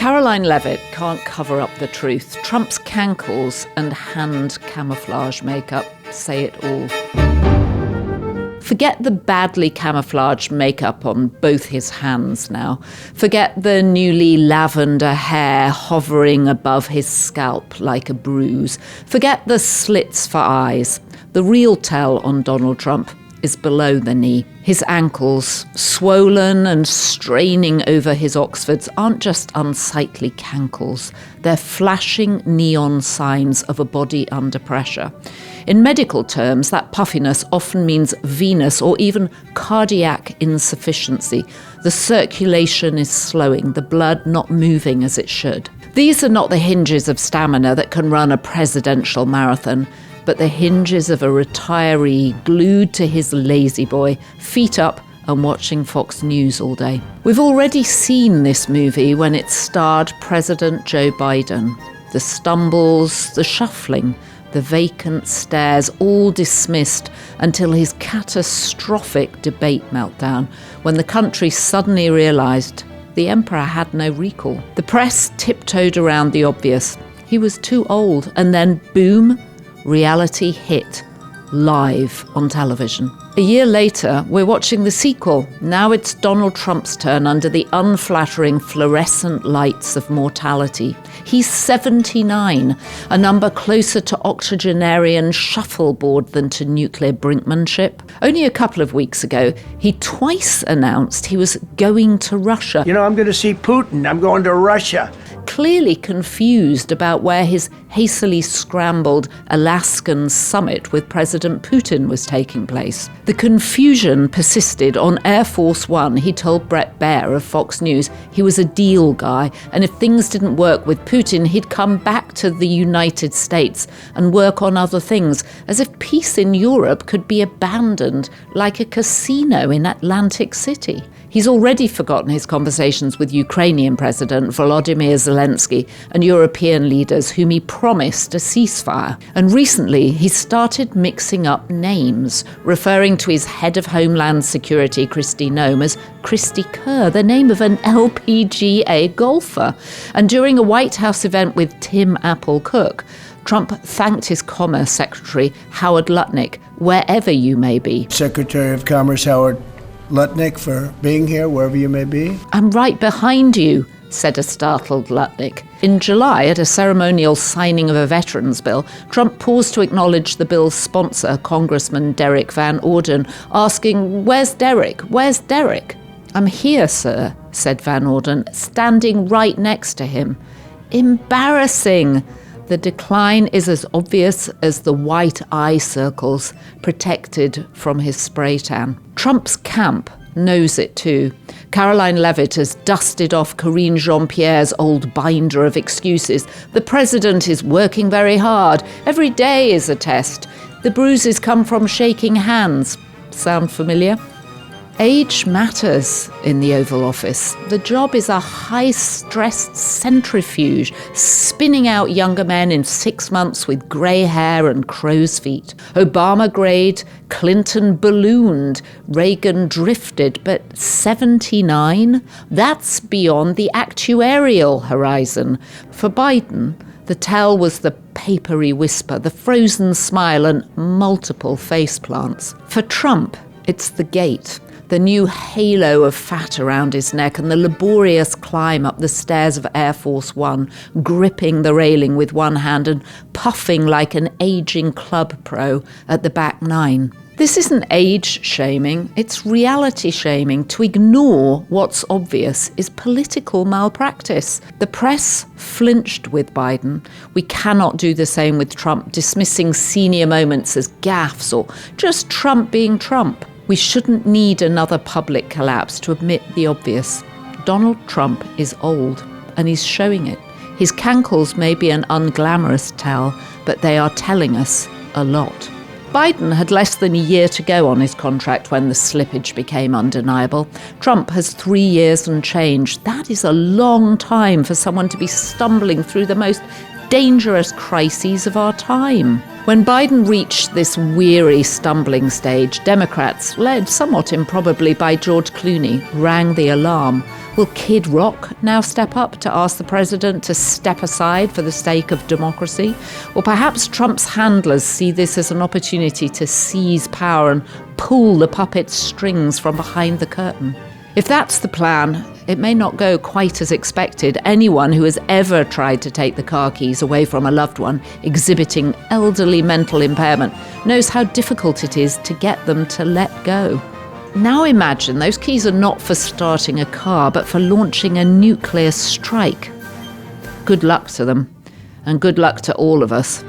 Caroline Levitt can't cover up the truth. Trump's Cankles and hand camouflage makeup say it all. Forget the badly camouflaged makeup on both his hands now. Forget the newly lavender hair hovering above his scalp like a bruise. Forget the slits for eyes. The real tell on Donald Trump is below the knee. His ankles, swollen and straining over his Oxfords, aren't just unsightly cankles. They're flashing neon signs of a body under pressure. In medical terms, that puffiness often means venous or even cardiac insufficiency. The circulation is slowing, the blood not moving as it should. These are not the hinges of stamina that can run a presidential marathon, but the hinges of a retiree glued to his lazy boy, feet up and watching Fox News all day. We've already seen this movie when it starred President Joe Biden. The stumbles, the shuffling, the vacant stares, all dismissed until his catastrophic debate meltdown, when the country suddenly realised the emperor had no recall. The press tiptoed around the obvious. He was too old, and then boom, reality hit, live on television. A year later, we're watching the sequel. Now it's Donald Trump's turn under the unflattering fluorescent lights of mortality. He's 79, a number closer to octogenarian shuffleboard than to nuclear brinkmanship. Only a couple of weeks ago, he twice announced he was going to Russia. I'm going to see Putin. I'm going to Russia. Clearly confused about where his hastily scrambled Alaskan summit with President Putin was taking place. The confusion persisted. On Air Force One, he told Bret Baier of Fox News he was a deal guy, and if things didn't work with Putin, he'd come back to the United States and work on other things, as if peace in Europe could be abandoned like a casino in Atlantic City. He's already forgotten his conversations with Ukrainian President Volodymyr Zelensky and European leaders whom he promised a ceasefire. And recently, he started mixing up names, referring to his head of Homeland Security, Kristi Noem, as Christy Kerr, the name of an LPGA golfer. And during a White House event with Tim Apple Cook, Trump thanked his Commerce Secretary, Howard Lutnick, wherever you may be. Secretary of Commerce Howard Lutnick, for being here, wherever you may be. I'm right behind you, said a startled Lutnick. In July, at a ceremonial signing of a veterans bill, Trump paused to acknowledge the bill's sponsor, Congressman Derek Van Orden, asking, "Where's Derek? Where's Derek?" "I'm here, sir," said Van Orden, standing right next to him. Embarrassing. The decline is as obvious as the white eye circles protected from his spray tan. Trump's camp knows it too. Caroline Levitt has dusted off Karine Jean-Pierre's old binder of excuses. The president is working very hard. Every day is a test. The bruises come from shaking hands. Sound familiar? Age matters in the Oval Office. The job is a high-stress centrifuge, spinning out younger men in 6 months with grey hair and crow's feet. Obama grayed, Clinton ballooned, Reagan drifted, but 79? That's beyond the actuarial horizon. For Biden, the tell was the papery whisper, the frozen smile, and multiple face plants. For Trump, it's the gait. The new halo of fat around his neck and the laborious climb up the stairs of Air Force One, gripping the railing with one hand and puffing like an aging club pro at the back nine. This isn't age shaming, it's reality shaming. To ignore what's obvious is political malpractice. The press flinched with Biden. We cannot do the same with Trump, dismissing senior moments as gaffes or just Trump being Trump. We shouldn't need another public collapse to admit the obvious. Donald Trump is old, and he's showing it. His cankles may be an unglamorous tell, but they are telling us a lot. Biden had less than a year to go on his contract when the slippage became undeniable. Trump has 3 years and change. That is a long time for someone to be stumbling through the most dangerous crises of our time. When Biden reached this weary, stumbling stage, Democrats, led somewhat improbably by George Clooney, rang the alarm. Will Kid Rock now step up to ask the president to step aside for the sake of democracy? Or perhaps Trump's handlers see this as an opportunity to seize power and pull the puppet's strings from behind the curtain? If that's the plan, it may not go quite as expected. Anyone who has ever tried to take the car keys away from a loved one exhibiting elderly mental impairment knows how difficult it is to get them to let go. Now imagine those keys are not for starting a car, but for launching a nuclear strike. Good luck to them, and good luck to all of us.